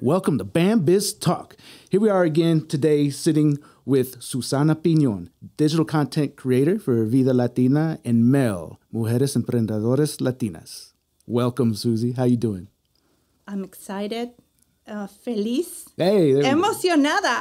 Welcome to BAM BIZ TALK. Here we are again today sitting with Sussana Pinon, digital content creator for Vida Latina, and Mel, Mujeres, Emprendedoras, Latinas. Welcome, Susie. How you doing? I'm excited, feliz, Hey, emocionada.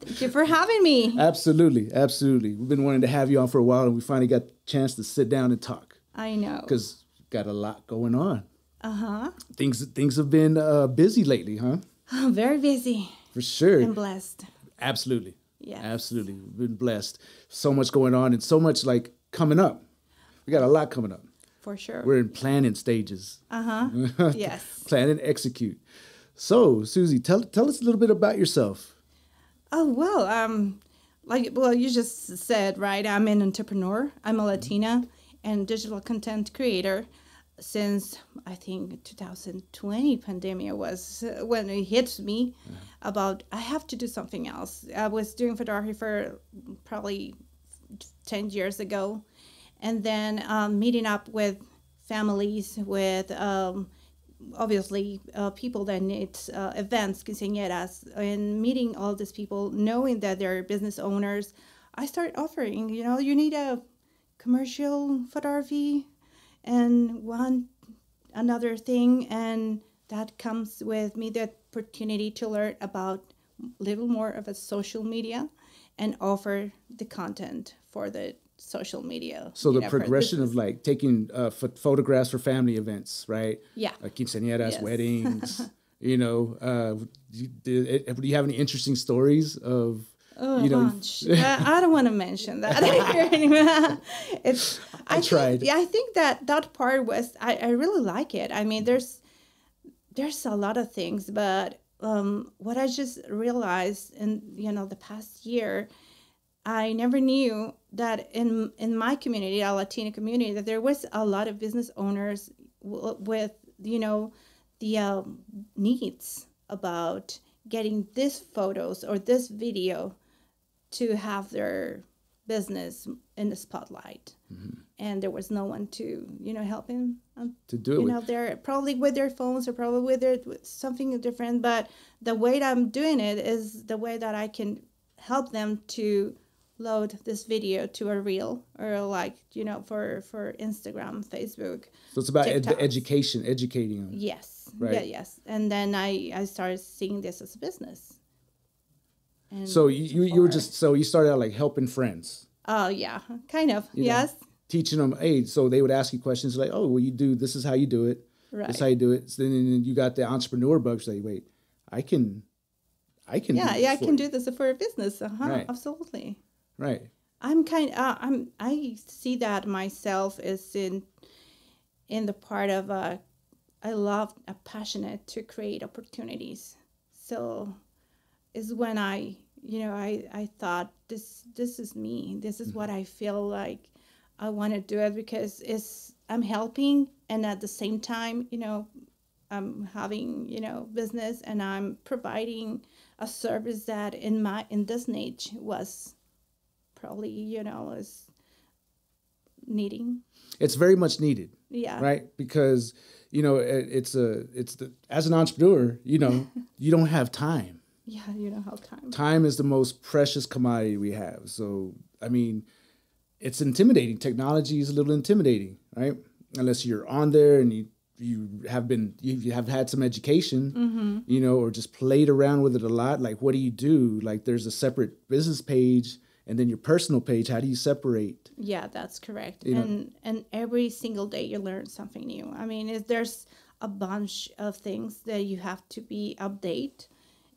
Thank you for having me. Absolutely, absolutely. We've been wanting to have you on for a while, and we finally got the chance to sit down and talk. I know. Because got a lot going on. Uh-huh. Things have been busy lately, huh? Oh, very busy. For sure. And blessed. Absolutely. Yeah. Absolutely. We've been blessed. So much going on and so much like coming up. We got a lot coming up. For sure. We're in planning stages. Uh-huh. Yes. Plan and execute. So, Susie, tell us a little bit about yourself. Oh, well, you just said, right? I'm an entrepreneur. I'm a Latina and digital content creator. Since I think 2020 pandemic was when it hit me about I have to do something else. I was doing photography for probably 10 years ago, and then meeting up with families, with obviously people that need events, quinceañeras, and meeting all these people, knowing that they're business owners. I started offering, you need a commercial photography and another thing, and that comes with me the opportunity to learn about a little more of a social media and offer the content for the social media. So the progression of like taking photographs for family events, right? Yeah. Quinceañeras, Yes. weddings, do you have any interesting stories of, Bunch. I don't want to mention that. I tried. I think that part was, I really like it. I mean, there's a lot of things, but what I just realized in, the past year, I never knew that in my community, our Latina community, that there was a lot of business owners with, the needs about getting this photos or this video to have their business in the spotlight. Mm-hmm. And there was no one to, help him to do it. They're probably with their phones or probably with something different. But the way that I'm doing it is the way that I can help them to load this video to a reel or for Instagram, Facebook. So it's about educating them. Yes. Right. Yeah, yes. And then I started seeing this as a business. And so you started out like helping friends. Oh, yeah, kind of. Yes. Teaching them, so they would ask you questions like, oh, well, this is how you do it. Right. This is how you do it. So then you got the entrepreneur bug. So wait, I can. I can do this for a business. Right. Absolutely. Right. I see that myself as in the part of I love a passionate to create opportunities. So is when I thought this is me. This is what I feel like I want to do it because I'm helping, and at the same time, I'm having, business, and I'm providing a service that in this niche was probably, is needing. It's very much needed. Yeah. Right? Because, as an entrepreneur, you don't have time. Yeah, you don't have time. Time is the most precious commodity we have. So, I mean, it's intimidating. Technology is a little intimidating, right? Unless you're on there and you have had some education, Mm-hmm. Or just played around with it a lot. Like, what do you do? Like, there's a separate business page and then your personal page. How do you separate? Yeah, that's correct. And every single day you learn something new. I mean, there's a bunch of things that you have to be update.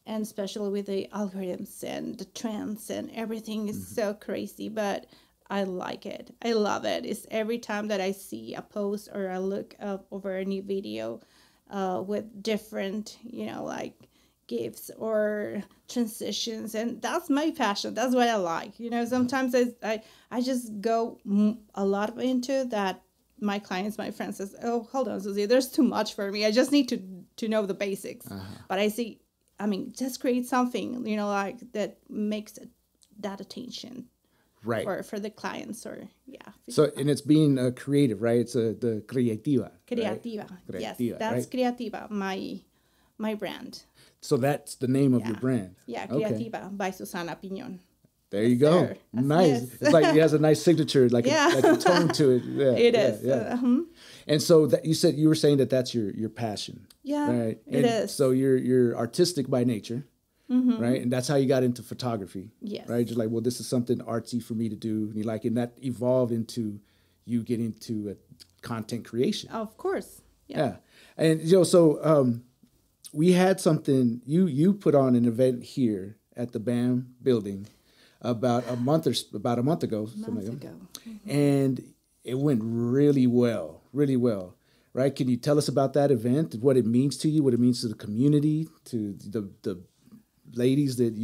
And especially with the algorithms and the trends and everything is so crazy, but I like it. I love it. It's every time that I see a post or I look over a new video with different, gifts or transitions. And that's my passion. That's what I like. Sometimes I just go a lot into that. My clients, my friends says, oh, hold on, Susie, there's too much for me. I just need to know the basics. But I see, just create something, that makes that attention. Right. For the clients So, and it's being creative, right? It's the creativa. Creativa. Right? Yes, that's right? creativa. my brand. So that's the name of your brand. Yeah, Okay. Creativa by Sussana Pinon. There you go. Sir. Nice. Yes. It's like it has a nice signature, like a tone to it. Yeah, It is. Yeah. And so that you were saying that that's your passion. Yeah, right? it is. So you're artistic by nature, right? And that's how you got into photography. Yes. Right. Just like, well, this is something artsy for me to do, and you like, and that evolved into you getting to content creation. Of course. Yeah. And so we had something you put on an event here at the BAM building about a month ago, and it went really well, right? Can you tell us about that event, what it means to you, what it means to the community, to the ladies that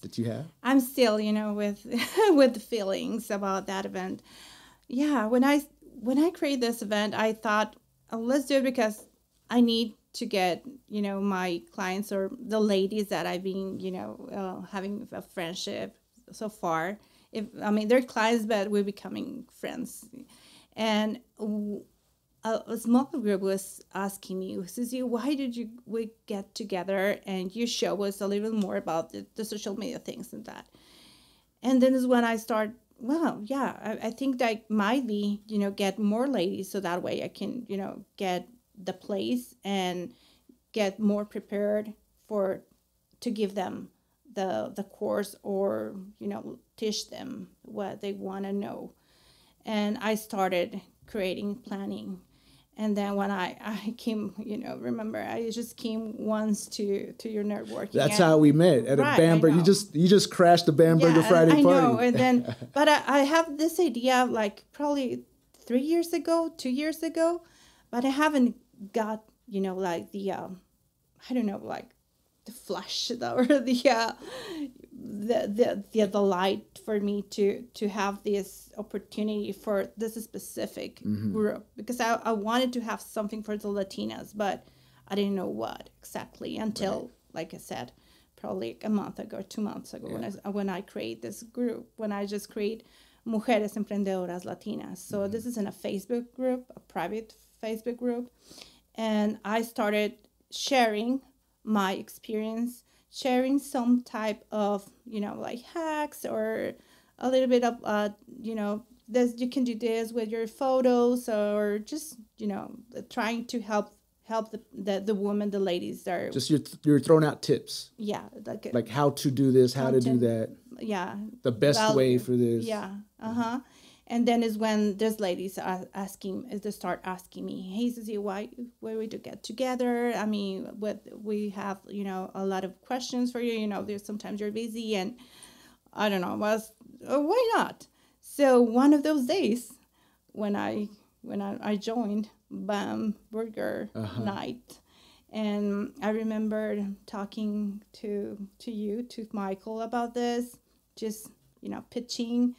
that you have? I'm still, with with the feelings about that event. Yeah, when I created this event, I thought, let's do it because I need to get, my clients or the ladies that I've been, having a friendship so far. They're clients, but we're becoming friends. And a small group was asking me, Susie, why did we get together and you show us a little more about the social media things and that? And then is when I start, I think that might be, get more ladies so that way I can, get the place and get more prepared to give them the course or, teach them what they want to know. And I started planning. And then when I came, remember, I just came once to your networking. That's how we met at a Bamberg. You just crashed the Bamberger Friday party. I know. And then, but I have this idea like probably 2 years ago, but I haven't got, like the, the flash or the light for me to have this opportunity for this specific group, because I wanted to have something for the Latinas, but I didn't know what exactly until, like I said, probably a month ago, 2 months ago, when I create this group, when I just create Mujeres, Emprendedoras, Latinas. So this is in a Facebook group, a private Facebook group, and I started sharing my experience, sharing some type of, like hacks or a little bit of, this, you can do this with your photos, or just, trying to help the women, the ladies that are just you're throwing out tips. Yeah. Like how to do this, how to do that. Yeah. The best way for this. Yeah. Uh-huh. And then is when there's ladies they start asking me, hey, Susie, where we do get together? I mean, we have, a lot of questions for you. There's sometimes you're busy and I don't know, why not? So one of those days when I joined BAM Burger Night, and I remember talking to Michael about this, just, pitching.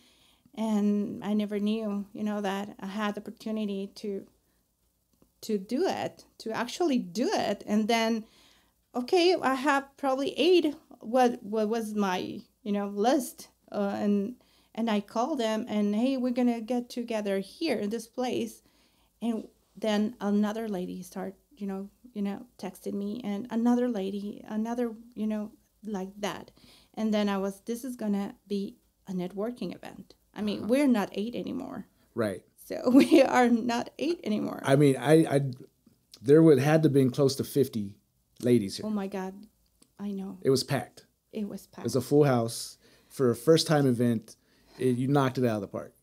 And I never knew, that I had the opportunity to do it, to actually do it. And then, okay, I have probably 8, what was my, list. And I called them and, hey, we're going to get together here in this place. And then another lady started, texted me, and another lady, like that. And then this is going to be a networking event. I mean, we're not 8 anymore. Right. So we are not 8 anymore. I mean, there had to have been close to 50 ladies here. Oh my God. I know. It was packed. It was packed. It was a full house for a first time event. You knocked it out of the park.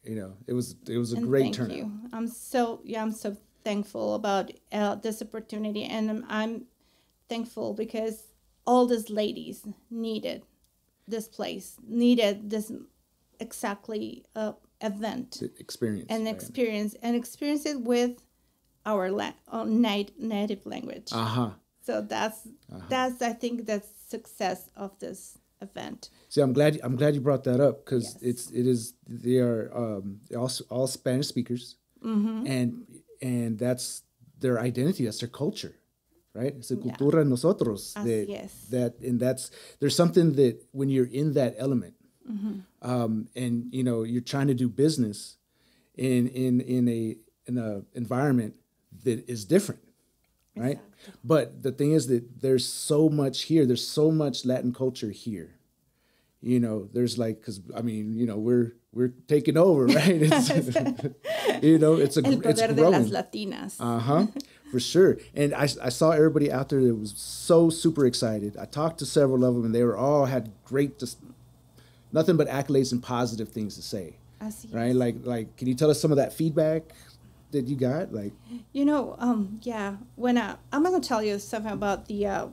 It was a great turnout. Thank you. I'm so thankful about this opportunity, and I'm thankful because all these ladies needed this place, needed this exactly event experience experience it with our native language. So that's I think that's success of this event. See, I'm glad you brought that up, because they are all Spanish speakers, and that's their identity, that's their culture, right? It's a cultura de nosotros. There's something that when you're in that element, and you're trying to do business in a environment that is different, right? Exacto. But the thing is that there's so much here. There's so much Latin culture here. You know, there's like, because I mean, you know, we're taking over, right? It's, you know, it's El poder de growing. las Latinas. For sure. And I saw everybody out there that was so super excited. I talked to several of them, and they were all had great, just nothing but accolades and positive things to say. Así Right? es. Like, can you tell us some of that feedback that you got? Like, You know, yeah. When I'm gonna tell you something about the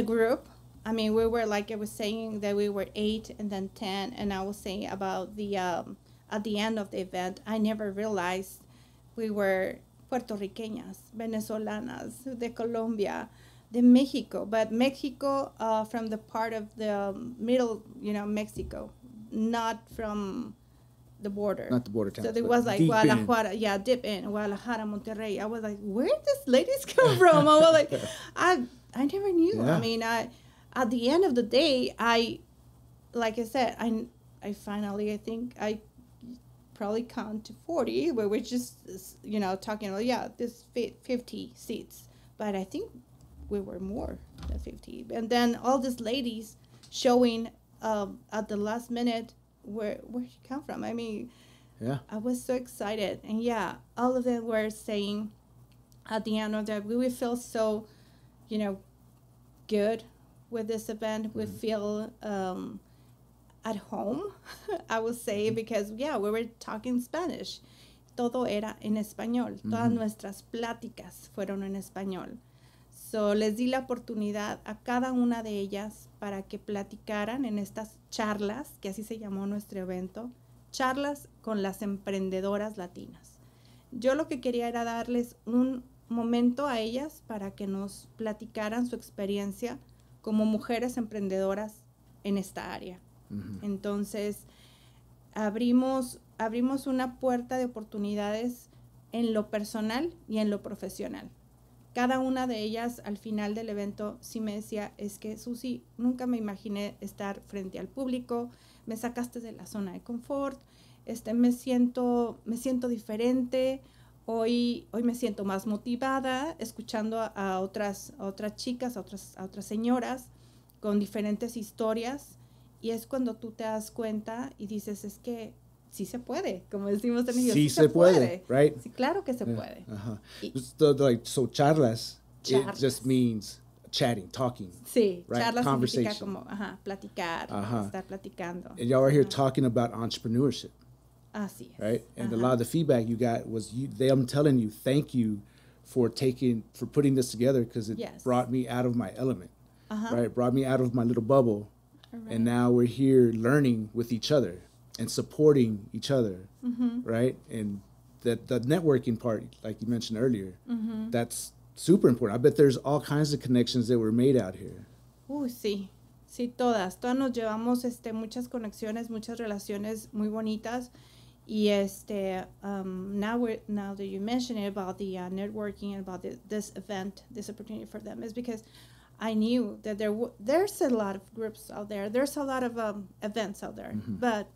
group. I mean, we were like I was saying that we were 8 and then 10, and I was saying about the at the end of the event, I never realized we were Puertorriqueñas, Venezolanas, de Colombia, de Mexico, but Mexico from the part of the middle, you know, Mexico, not from the border. not the border towns. So there but was like deep in. Guadalajara, yeah, dip in Guadalajara, Monterrey. I was like, where did these ladies come from? I was like, I never knew. Yeah. I mean, at the end of the day, like I said, I finally, I think I probably count to 40, where we're just, you know, talking about, yeah, this 50 seats. But I think we were more than 50. And then all these ladies showing at the last minute where she come from. I mean, Yeah. I was so excited. And yeah, all of them were saying at the end of that, we would feel so, you know, good with this event. We feel at home, I would say, because, yeah, we were talking Spanish. Todo era en español. Todas nuestras pláticas fueron en español. So, les di la oportunidad a cada una de ellas para que platicaran en estas charlas, que así se llamó nuestro evento, charlas con las emprendedoras latinas. Yo lo que quería era darles un momento a ellas para que nos platicaran su experiencia como mujeres emprendedoras en esta área. Entonces, abrimos una puerta de oportunidades en lo personal y en lo profesional. Cada una de ellas al final del evento sí me decía, es que Susi, nunca me imaginé estar frente al público, me sacaste de la zona de confort, me siento diferente, hoy me siento más motivada escuchando a otras chicas, a otras señoras con diferentes historias, y es cuando tú te das cuenta y dices, es que sí se puede, como decimos en ellos, Sí se puede, right? Sí, claro que se puede. So charlas, it Charlas. just means chatting, talking. Sí, Right, charlas significa conversation. como, platicar, estar platicando. And y'all are here talking about entrepreneurship, Así es. right? And a lot of the feedback you got was them telling you, thank you for putting this together, because it Yes. brought me out of my element, right? It brought me out of my little bubble. Right. And now we're here learning with each other and supporting each other, right? And the networking part, like you mentioned earlier, that's super important. I bet there's all kinds of connections that were made out here. Sí, sí, todas nos llevamos muchas conexiones, muchas relaciones muy bonitas. Y now that you mention it about the networking and about this event, this opportunity for them, is because I knew that there's a lot of groups out there. There's a lot of events out there. But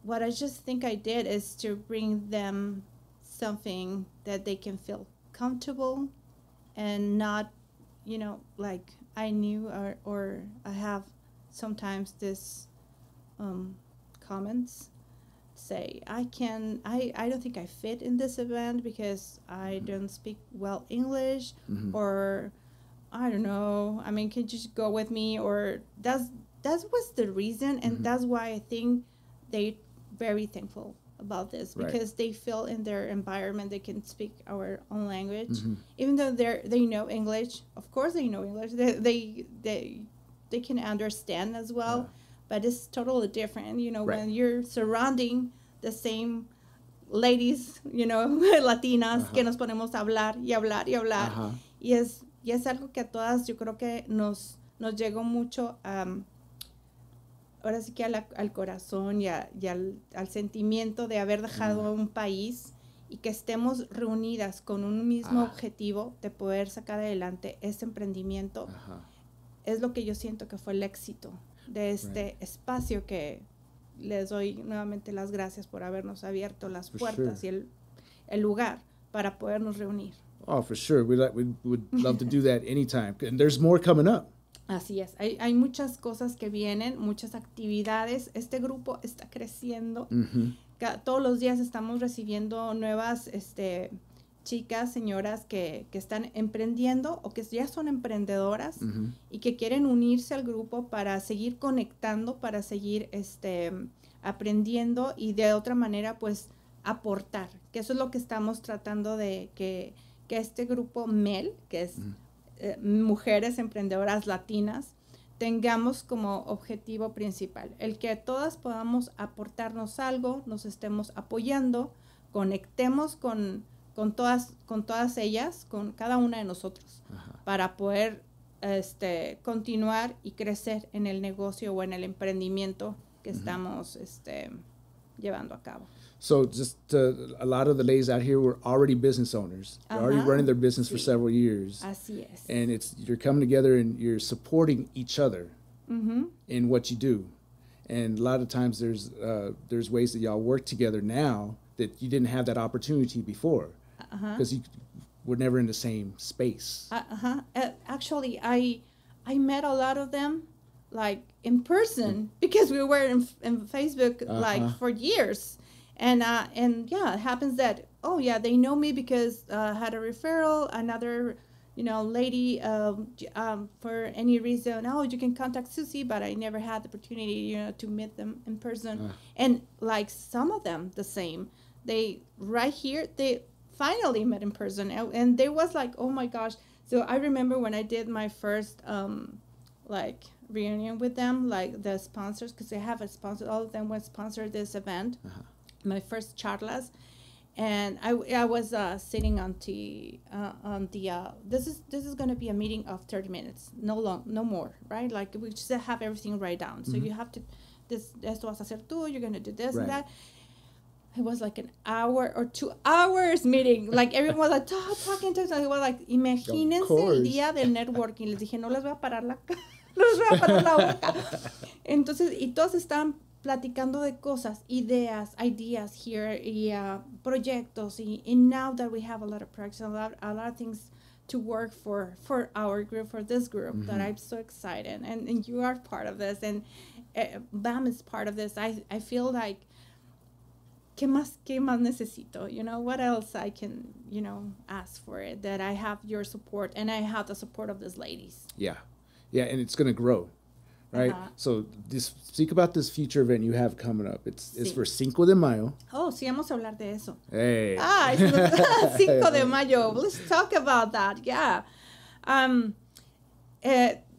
what I just think I did is to bring them something that they can feel comfortable and not, you know, like I knew or I have sometimes this comments say, I don't think I fit in this event because I don't speak well English, or I don't know, I mean, can you just go with me? Or that was the reason, and that's why I think they very thankful about this, because they feel in their environment they can speak our own language, even though they know English. Of course they know English. They can understand as well, but it's totally different, you know, when you're surrounding the same ladies, you know, latinas, que nos ponemos a hablar y hablar y hablar. Y es algo que a todas yo creo que nos llegó mucho ahora sí que al corazón y al sentimiento de haber dejado un país y que estemos reunidas con un mismo objetivo de poder sacar adelante ese emprendimiento. Es lo que yo siento que fue el éxito de este espacio, que les doy nuevamente las gracias por habernos abierto las puertas y el lugar para podernos reunir. Oh, for sure. We would love to do that anytime. And there's more coming up. Así es, hay muchas cosas que vienen, muchas actividades. Este grupo está creciendo. Todos los días estamos recibiendo nuevas chicas, señoras que están emprendiendo o que ya son emprendedoras y que quieren unirse al grupo para seguir conectando, para seguir aprendiendo y de otra manera pues aportar, que eso es lo que estamos tratando de que este grupo MEL, que es Mujeres Emprendedoras Latinas, tengamos como objetivo principal, el que todas podamos aportarnos algo, nos estemos apoyando, conectemos con todas ellas, con cada una de nosotros, para poder continuar y crecer en el negocio o en el emprendimiento que estamos llevando a cabo. So just a lot of the ladies out here were already business owners. They're already running their business for several years. Así es. And you're coming together and you're supporting each other in what you do. And a lot of times there's ways that y'all work together now that you didn't have that opportunity before because you were never in the same space. Actually, I met a lot of them like in person because we were in Facebook like for years. And yeah, it happens that, oh yeah, they know me because I had a referral, another, lady, for any reason, oh, you can contact Susie, but I never had the opportunity, to meet them in person. And like some of them, the same, they finally met in person. And they was like, oh my gosh. So I remember when I did my first, reunion with them, like the sponsors, because they have a sponsor, all of them would sponsor this event. My first charlas, and I was sitting on the this is going to be a meeting of 30 minutes, no more, right? Like we just have everything right down. So you have to esto vas a hacer tú, you're going to do this and that. It was like an hour or 2 hours meeting. Like everyone was like talking. It was like, imagínense el día del networking. Les dije, no les voy a parar la boca. Entonces, y todos están platicando de cosas, ideas here, y proyectos, and now that we have a lot of projects, a lot of things to work for our group, for this group, that I'm so excited, and you are part of this, and BAM is part of this. I feel like, ¿qué más necesito? What else I can, ask for it, that I have your support, and I have the support of these ladies. Yeah, and it's going to grow. Right? So speak about this future event you have coming up. It's for 5 de Mayo. Oh, sí, vamos a hablar de eso. Hey. It's 5 de Mayo. Let's talk about that. Yeah.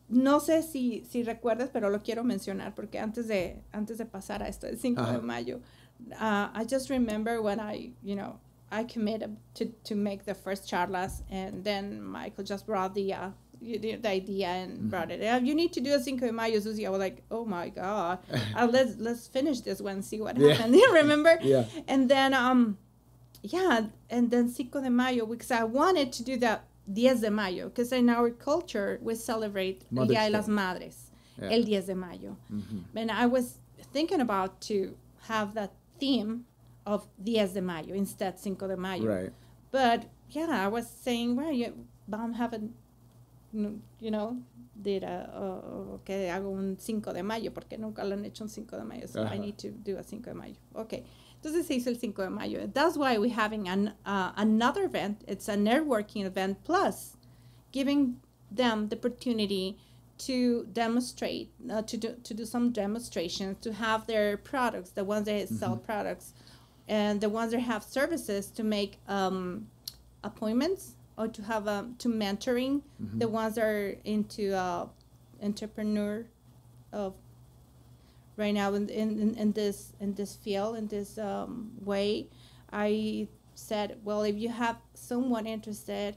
No sé si recuerdas, pero lo quiero mencionar porque antes de pasar a esto, el 5 de Mayo, I just remember when I committed to make the first charlas, and then Michael just brought the idea and brought it. You need to do a 5 de Mayo, Susie. I was like, oh my God, let's finish this one, see what happened. You remember? Yeah. And then, and then 5 de Mayo, because I wanted to do the 10 de Mayo, because in our culture, we celebrate el Día de las Madres, el 10 de Mayo. And I was thinking about to have that theme of 10 de Mayo instead 5 de Mayo. Right. But, yeah, I was saying, well, BAM haven't, did que hago un 5 de Mayo, porque nunca lo han hecho un 5 de Mayo, so I need to do a 5 de Mayo. Okay, entonces se hizo el 5 de Mayo. That's why we're having another event. It's a networking event, plus giving them the opportunity to demonstrate, to do some demonstrations, to have their products, the ones that sell products, and the ones that have services, to make appointments, or to have to mentoring the ones that are into entrepreneur of right now in this field, in this way. I said, well, if you have someone interested,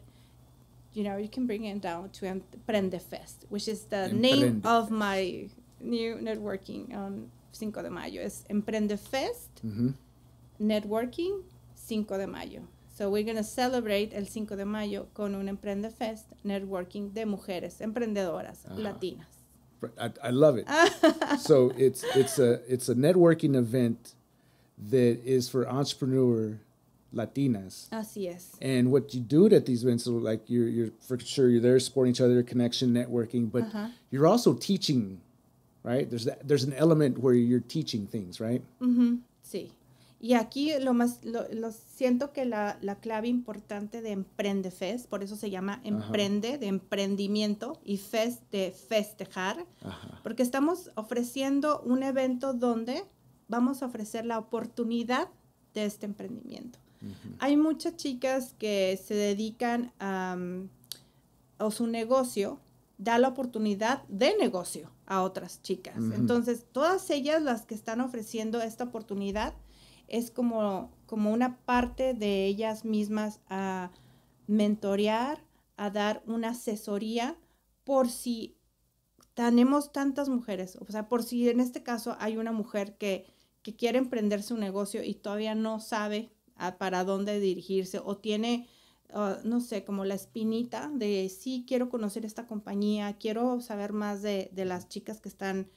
you can bring it down to Emprendefest, which is the name of my new networking on 5 de Mayo. It's Emprendefest Networking 5 de Mayo. So we're going to celebrate el 5 de Mayo con un Emprendefest networking de mujeres emprendedoras latinas. I love it. So it's a networking event that is for entrepreneur Latinas. Así es. And what you do at these events, so like you're for sure you're there supporting each other, connection, networking, but you're also teaching, right? There's an element where you're teaching things, right? Sí. Y aquí lo siento que la clave importante de EmprendeFest, por eso se llama Emprende, de emprendimiento, y Fest de festejar, porque estamos ofreciendo un evento donde vamos a ofrecer la oportunidad de este emprendimiento. Hay muchas chicas que se dedican o su negocio da la oportunidad de negocio a otras chicas. Entonces, todas ellas las que están ofreciendo esta oportunidad es como una parte de ellas mismas a mentorear, a dar una asesoría por si tenemos tantas mujeres, o sea, por si en este caso hay una mujer que quiere emprender su negocio y todavía no sabe para dónde dirigirse o tiene, no sé, como la espinita de sí, quiero conocer esta compañía, quiero saber más de las chicas que están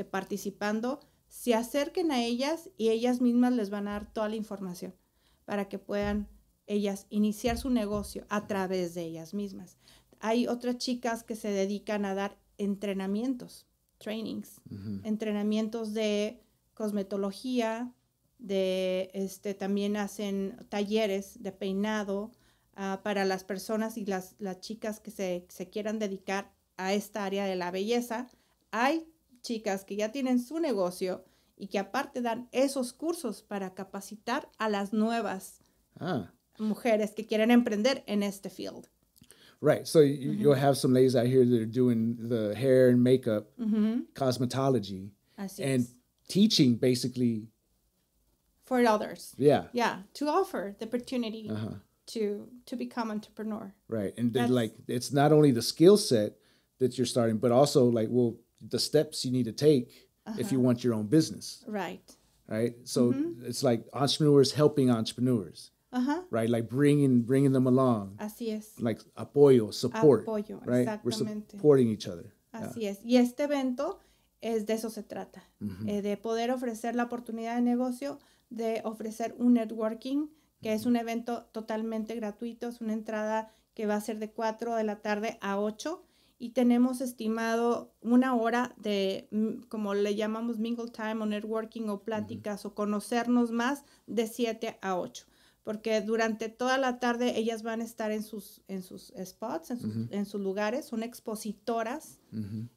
participando, se acerquen a ellas y ellas mismas les van a dar toda la información para que puedan ellas iniciar su negocio a través de ellas mismas. Hay otras chicas que se dedican a dar entrenamientos, trainings, entrenamientos de cosmetología, también hacen talleres de peinado para las personas y las chicas que se quieran dedicar a esta área de la belleza. Hay chicas que ya tienen su negocio y que aparte dan esos cursos para capacitar a las nuevas mujeres que quieren emprender en este field. Right. So you'll have some ladies out here that are doing the hair and makeup, cosmetology, and teaching basically for others. Yeah. Yeah. To offer the opportunity to become entrepreneur. Right. And then like, it's not only the skill set that you're starting, but also like, well, the steps you need to take if you want your own business. Right. Right. So it's like entrepreneurs helping entrepreneurs. Right, like bringing them along. Así es. Like apoyo, support. Apoyo, right? Exactamente. We're supporting each other. Así es. Y este evento de eso se trata, de poder ofrecer la oportunidad de negocio, de ofrecer un networking, que es un evento totalmente gratuito, es una entrada que va a ser de 4 de la tarde a 8 y tenemos estimado 1 hora de, como le llamamos mingle time o networking o pláticas o conocernos más de 7 a 8. Porque durante toda la tarde ellas van a estar en sus spots, en sus lugares, son expositoras.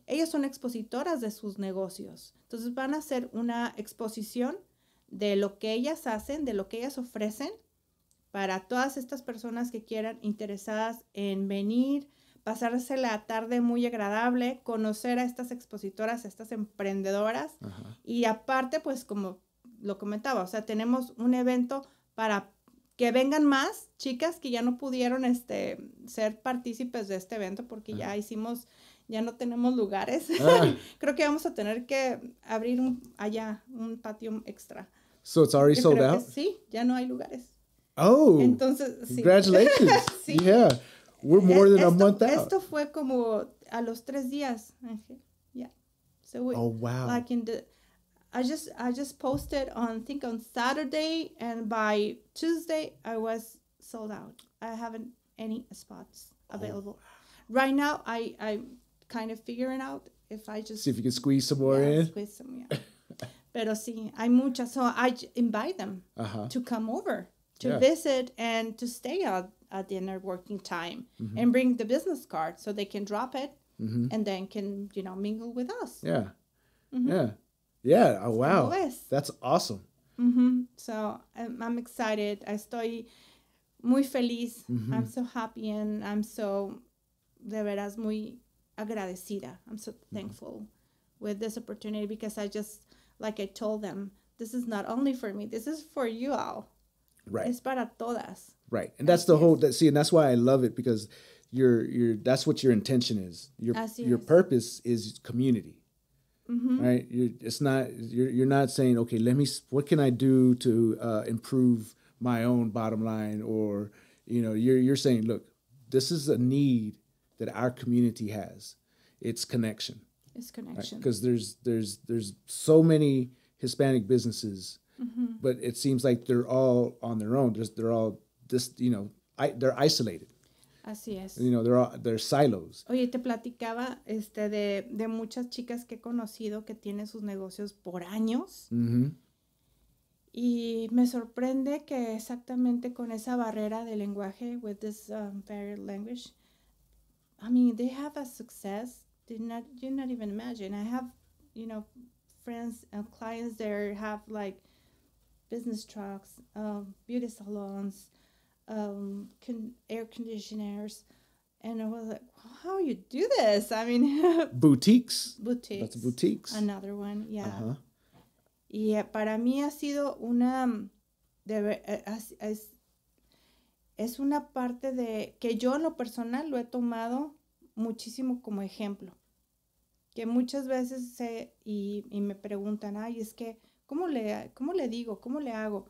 Ellas son expositoras de sus negocios. Entonces van a hacer una exposición de lo que ellas hacen, de lo que ellas ofrecen para todas estas personas que quieran interesadas en venir, pasarse la tarde muy agradable, conocer a estas expositoras, a estas emprendedoras. Y aparte, pues como lo comentaba, o sea, tenemos un evento para que vengan más chicas que ya no pudieron ser partícipes de este evento porque ya no tenemos lugares. Creo que vamos a tener que abrir un patio extra. So it's already sold out? Sí, ya no hay lugares. Oh, entonces, sí. Congratulations. Sí. Yeah, we're more than a month out. Esto fue como a los 3 días. Yeah. So oh, wow. Like I just posted on Saturday, and by Tuesday I was sold out. I haven't any spots available. Right now I'm kind of figuring out if I just see if you can squeeze some more in. Squeeze some, yeah. Pero sí, hay muchas. So I invite them to come over to visit and to stay at the networking time and bring the business card so they can drop it and then can mingle with us. Yeah. Yeah. Yeah. Oh, wow. That's awesome. So I'm excited. Estoy muy feliz. I'm so happy and I'm so, de veras, muy agradecida. I'm so thankful with this opportunity because I just, like I told them, this is not only for me. This is for you all. Right. Es para todas. Right. And that's the whole, and that's why I love it because that's what your intention is. Your purpose is community. Right. You're not saying, okay, what can I do to improve my own bottom line? Or, you're saying, look, this is a need that our community has. It's connection. It's connection. Because there's so many Hispanic businesses but it seems like they're all on their own. They're all just, they're isolated. Así es. They're silos. Oye, te platicaba de muchas chicas que he conocido que tienen sus negocios por años. Y me sorprende que exactamente con esa barrera de lenguaje, with this barrier language, I mean, they have a success you not even imagine. I have, friends and clients that have like business trucks, beauty salons, air conditioners, and I was like, how you do this? I mean, boutiques. Boutiques. That's boutiques. Another one, yeah. Uh-huh. Y para mí ha sido es una parte de que yo en lo personal lo he tomado muchísimo como ejemplo. Que muchas veces y me preguntan, ay, es que, ¿cómo le digo? ¿Cómo le hago?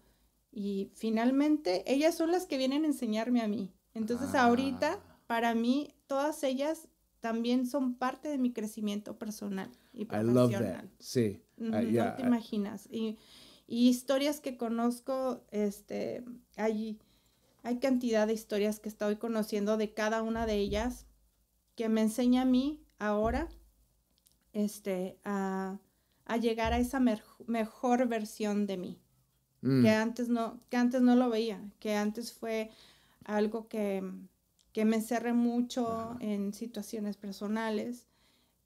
Y finalmente, ellas son las que vienen a enseñarme a mí. Entonces, ahorita, para mí, todas ellas también son parte de mi crecimiento personal y profesional. I love that. Sí. No te imaginas. Y historias que conozco, hay cantidad de historias que estoy conociendo de cada una de ellas que me enseña a mí ahora a llegar a esa mejor versión de mí. Que antes no lo veía, que antes fue algo que me encerré mucho en situaciones personales,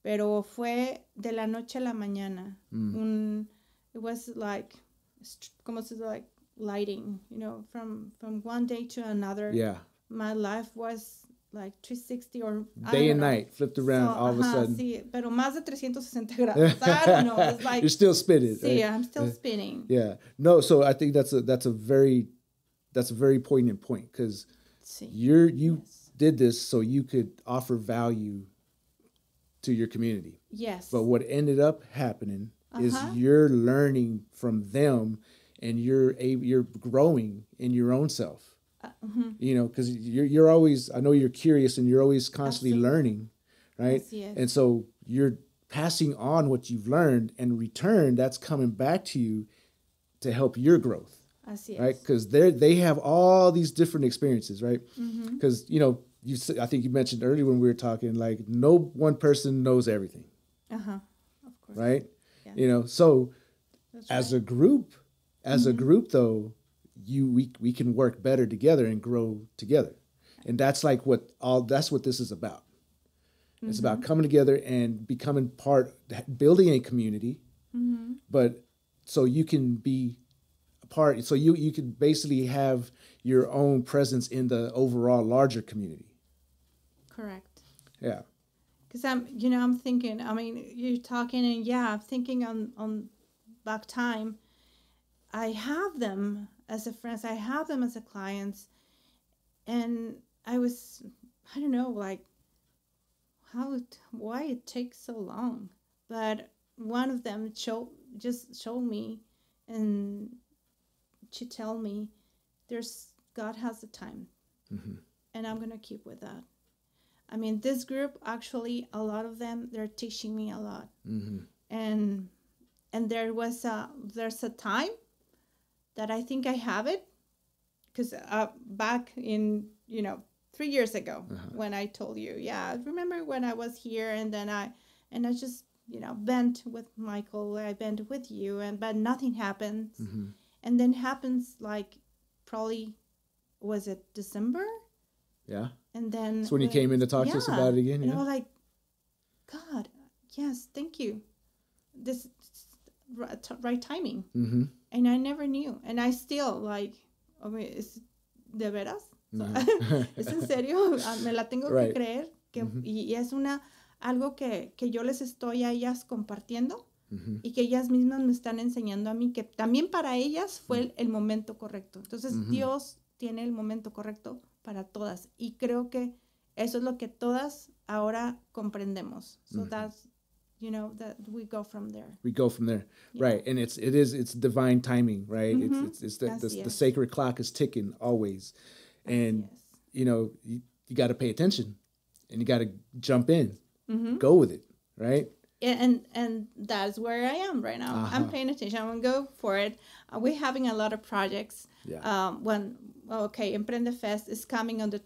pero fue de la noche a la mañana. It was like, como se dice, like lighting, from one day to another. Yeah. My life was like 360 or day and night, flipped around all of a sudden. Sí, pero más de 360 grados. I don't know. It's like, you're still spinning. Sí, right? I'm still spinning. Yeah. No, so I think that's a very poignant point, because you did this so you could offer value to your community. Yes. But what ended up happening is you're learning from them, and you're growing in your own self. Because you're always, I know you're curious and you're always constantly learning, right? Yes. And so you're passing on what you've learned, and in return, that's coming back to you to help your growth. Así right? es. Because they have all these different experiences, right? Because I think you mentioned earlier when we were talking, like, no one person knows everything, Of course. right? Yeah. So That's as right. a group though, we can work better together and grow together, and that's what this is about. It's about coming together and becoming building a community, but so you can be a part, so you can basically have your own presence in the overall larger community. Correct. Yeah. Because I'm thinking, I mean, you're talking, and I'm thinking on back time. I have them as a friends, I have them as a clients, and I don't know, like, why it takes so long. But one of them just showed me, and she told me, God has a time, and I'm gonna keep with that. I mean, this group, actually, a lot of them, they're teaching me a lot, and there's a time that I think I have it, because back in 3 years ago, when I told you, I remember when I was here, and then I just bent with Michael, I bent with you, but nothing happens, and then happens, like, probably, was it December? Yeah. And then that's when you came in to talk to us about it again. And yeah. I was like, God, yes, thank you. This right timing. And I never knew. And I still, like, I mean, ¿es de veras? ¿Es en serio? Me la tengo que creer. Y es algo que yo les estoy a ellas compartiendo, y que ellas mismas me están enseñando a mí, que también para ellas fue el momento correcto. Entonces, Dios tiene el momento correcto para todas. Y creo que eso es lo que todas ahora comprendemos. So that's, that we go from there. We go from there. Yeah. Right. And it's divine timing, right? It's the sacred clock is ticking always. And, you got to pay attention, and you got to jump in, go with it, right? and that's where I am right now. I'm paying attention. I'm gonna go for it. We're having a lot of projects. Yeah. Emprende Fest is coming on the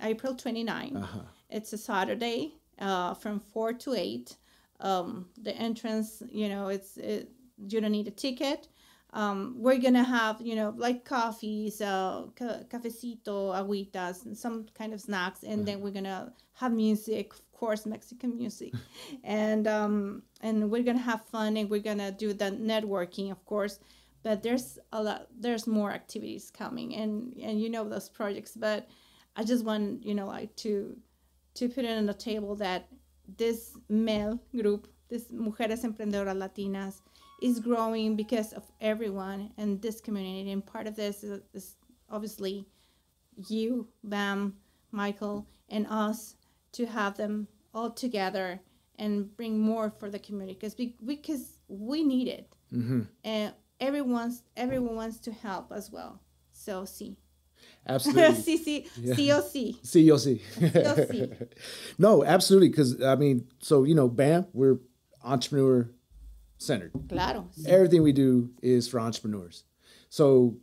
April 29th. It's a Saturday from 4 to 8. The entrance, you don't need a ticket. We're gonna have, like coffees, cafecito, agüitas, and some kind of snacks, and then we're gonna have music, of course, Mexican music, and we're gonna have fun, and we're gonna do the networking, of course. But there's more activities coming, and those projects. But I just want to put it on the table that this male group, this Mujeres Emprendedoras Latinas, is growing because of everyone in this community. And part of this is obviously you, BAM, Michael, and us, to have them all together and bring more for the community, because we need it. And everyone wants to help as well. So see. Absolutely. C-O-C. No, absolutely. Because, BAM, we're entrepreneur centered. Claro. Sí. Everything we do is for entrepreneurs. So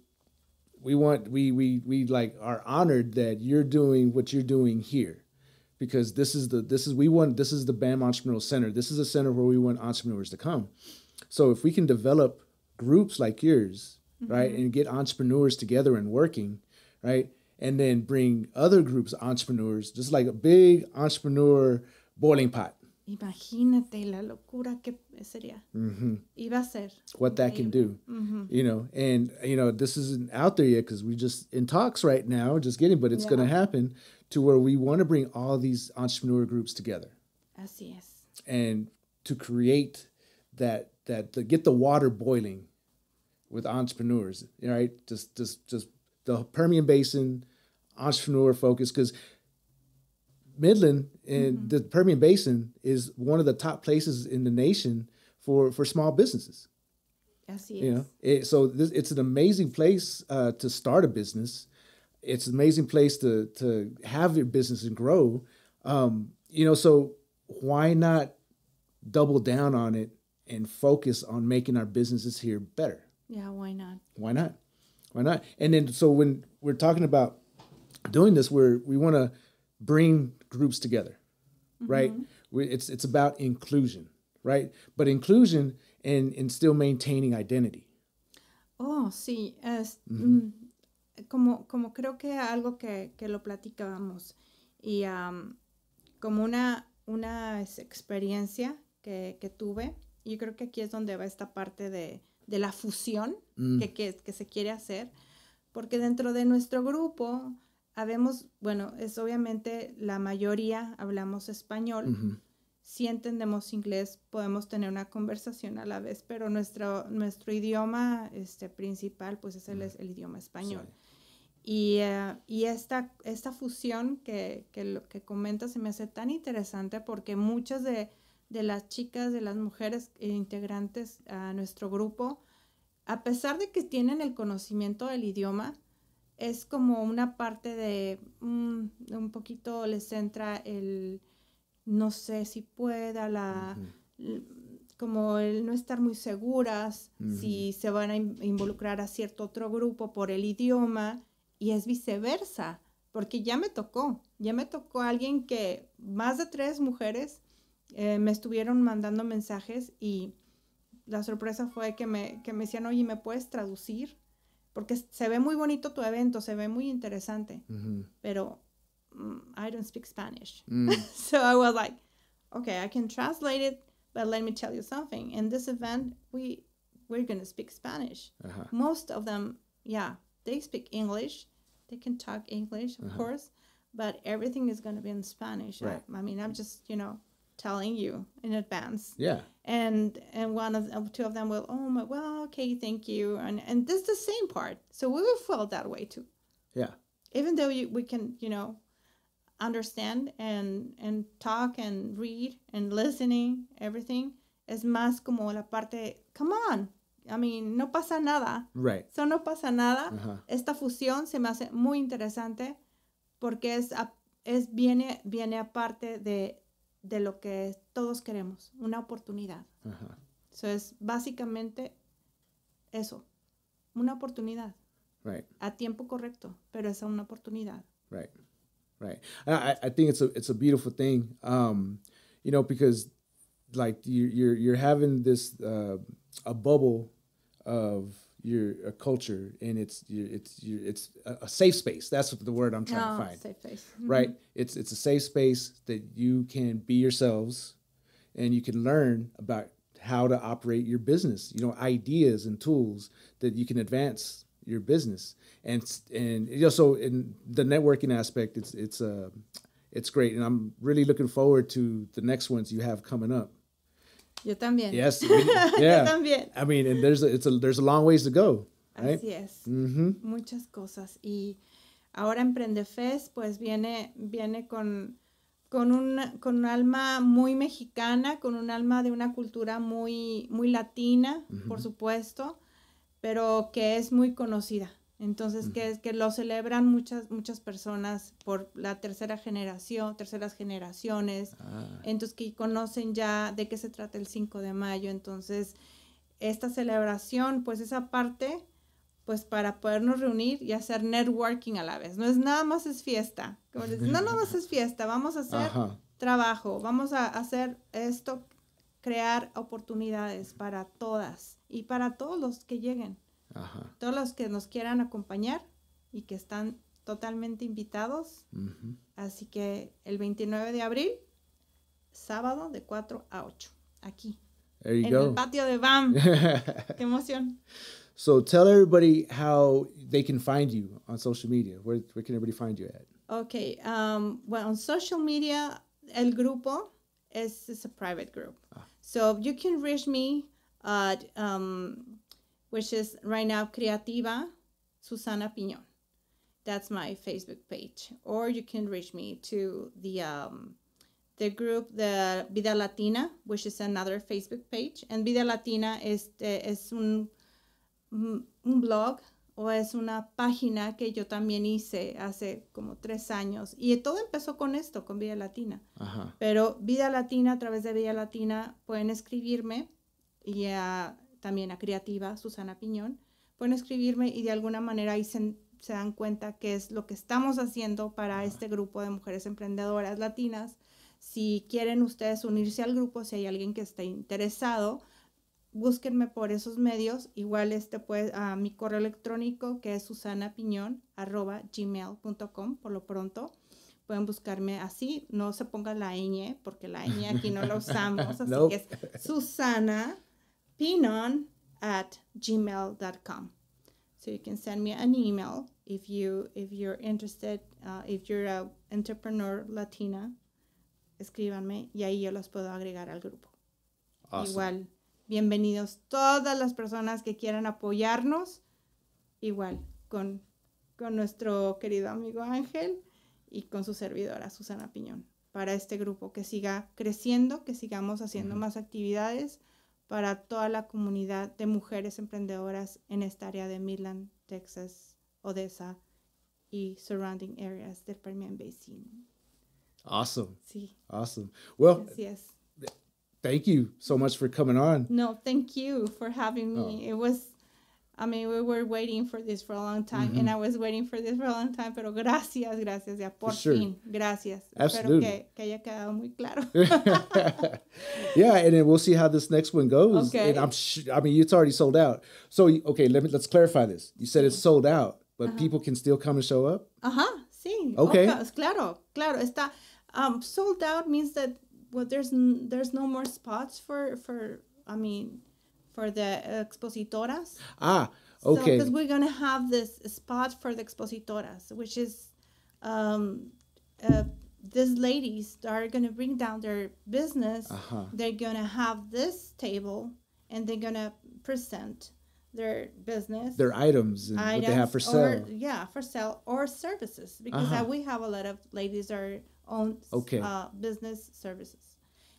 we are honored that you're doing what you're doing here, because this is the BAM Entrepreneurial Center. This is a center where we want entrepreneurs to come. So if we can develop groups like yours, right, and get entrepreneurs together and working, right, and then bring other groups of entrepreneurs, just like a big entrepreneur boiling pot. Imagínate la locura que sería. Iba a ser. What that can do, this isn't out there yet because we just in talks right now, just getting, but it's going to happen to where we want to bring all these entrepreneur groups together. Así es. And to create get the water boiling with entrepreneurs, right? Just the Permian Basin entrepreneur focus, because Midland and the Permian Basin is one of the top places in the nation for small businesses. Así es. It's an amazing place to start a business. It's an amazing place to have your business and grow. So why not double down on it and focus on making our businesses here better? Yeah, why not? Why not? And then, so when we're talking about doing this, we want to bring groups together, right? It's about inclusion, right? But inclusion and still maintaining identity. Oh, sí. Como creo que algo que lo platicábamos, y como una experiencia que tuve, y yo creo que aquí es donde va esta parte de la fusión que se quiere hacer, porque dentro de nuestro grupo es obviamente la mayoría hablamos español. Si entendemos inglés, podemos tener una conversación a la vez, pero nuestro idioma principal pues es el idioma español. Sí. Y esta fusión que lo que comentas se me hace tan interesante, porque muchas de las chicas, de las mujeres integrantes a nuestro grupo, a pesar de que tienen el conocimiento del idioma, es como una parte de un poquito les entra el no sé si pueda, como el no estar muy seguras, si se van a involucrar a cierto otro grupo por el idioma, y es viceversa, porque ya me tocó alguien que más de 3 mujeres me estuvieron mandando mensajes, y la sorpresa fue que me decían, oye, ¿me puedes traducir? Porque se ve muy bonito tu evento, se ve muy interesante, pero I don't speak Spanish. So I was like, okay, I can translate it, but let me tell you something. In this event, we're going to speak Spanish. Most of them, they speak English. They can talk English, of course, but everything is going to be in Spanish. Right. I mean, I'm just, telling you in advance. Yeah. And two of them will, okay, thank you. And this is the same part. So we will feel that way too. Yeah. Even though we can, understand and talk and read and listening, everything, es más como la parte, come on. I mean, no pasa nada. Right. So no pasa nada. Esta fusión se me hace muy interesante, porque viene aparte de de lo que todos queremos, una oportunidad. So es básicamente eso, una oportunidad. Right. A tiempo correcto, pero es una oportunidad. Right. Right. I think it's a beautiful thing, you know, because like you're having this a bubble of your culture, and it's a safe space. That's the word I'm trying to find. Safe space. Right. It's a safe space that you can be yourselves, and you can learn about how to operate your business. You know, ideas and tools that you can advance your business, and you know, so in the networking aspect, it's great, and I'm really looking forward to the next ones you have coming up. Yo también. Yes, yeah. Yo también. I mean, and there's a long ways to go, right? Así es. Muchas cosas. Y ahora Emprendefest pues viene con un alma muy mexicana, con un alma de una cultura muy latina, por supuesto, pero que es muy conocida. Entonces, que lo celebran muchas personas por la terceras generaciones. Entonces, que conocen ya de qué se trata el 5 de mayo. Entonces, esta celebración, pues esa parte, pues para podernos reunir y hacer networking a la vez. No es nada más es fiesta. Como les digo, no nada más es fiesta, vamos a hacer trabajo, vamos a hacer esto, crear oportunidades para todas y para todos los que lleguen. Todos los que nos quieran acompañar y que están totalmente invitados. Así que el 29 de abril, sábado de 4 a 8, aquí. There you en go. el patio de BAM. ¡Qué emoción! So tell everybody how they can find you on social media. Where can everybody find you at? Okay. Well, on social media, el grupo is a private group. So you can reach me at... which is right now Creativa Sussana Pinon. That's my Facebook page. Or you can reach me to the group, the Vida Latina, which is another Facebook page. And Vida Latina es un blog o es una página que yo también hice hace como 3 años. Y todo empezó con esto, con Vida Latina. Pero Vida Latina, a través de Vida Latina, pueden escribirme y también a Creativa, Sussana Pinon, pueden escribirme y de alguna manera ahí se dan cuenta qué es lo que estamos haciendo para este grupo de mujeres emprendedoras latinas. Si quieren ustedes unirse al grupo, si hay alguien que esté interesado, búsquenme por esos medios. Igual pues, a mi correo electrónico, que es susanapiñon@gmail.com. Por lo pronto pueden buscarme así, no se ponga la ñ, porque la ñ aquí no la usamos, así que es Sussana Pinon@gmail.com. So you can send me an email if you're interested, if you're an entrepreneur Latina, escríbanme y ahí yo los puedo agregar al grupo. Awesome. Igual, bienvenidos todas las personas que quieran apoyarnos, igual con nuestro querido amigo Ángel y con su servidora Sussana Piñón, para este grupo que siga creciendo, que sigamos haciendo más actividades para toda la comunidad de mujeres emprendedoras en esta área de Midland, Texas, Odessa y surrounding areas del Permian Basin. Awesome. Sí. Awesome. Well, yes. Thank you so much for coming on. No, thank you for having me. It was, we were waiting for this for a long time, and I was waiting for this for a long time, pero gracias, ya por fin, gracias. Absolutely. Espero que haya quedado muy claro. Yeah, and then we'll see how this next one goes. Okay. And it's already sold out. So, okay, let's clarify this. You said it's sold out, but people can still come and show up? Sí. Okay. Claro. Está sold out means that there's no more spots for the expositoras. Okay. So, because we're going to have this spot for the expositoras, which is these ladies that are going to bring down their business. They're going to have this table, and they're going to present their business. Their items and what they have for sale. For sale or services. Because we have a lot of ladies that own business services.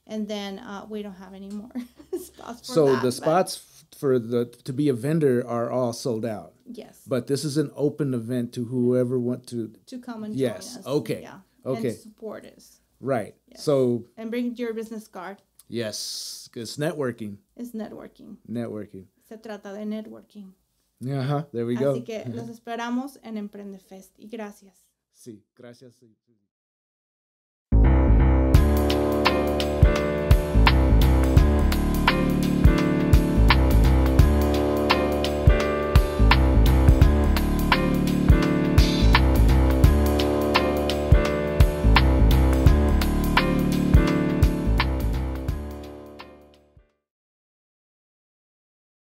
And then we don't have any more spots for that. So the spots to be a vendor are all sold out. Yes. But this is an open event to whoever want to come and join us. Okay. Yeah. Okay. And support us. Right. Yes. So, And bring your business card. yes, it's networking. Es networking. Networking. Se trata de networking. There we go. Así que los esperamos en Emprende Fest. Y gracias. Sí, gracias.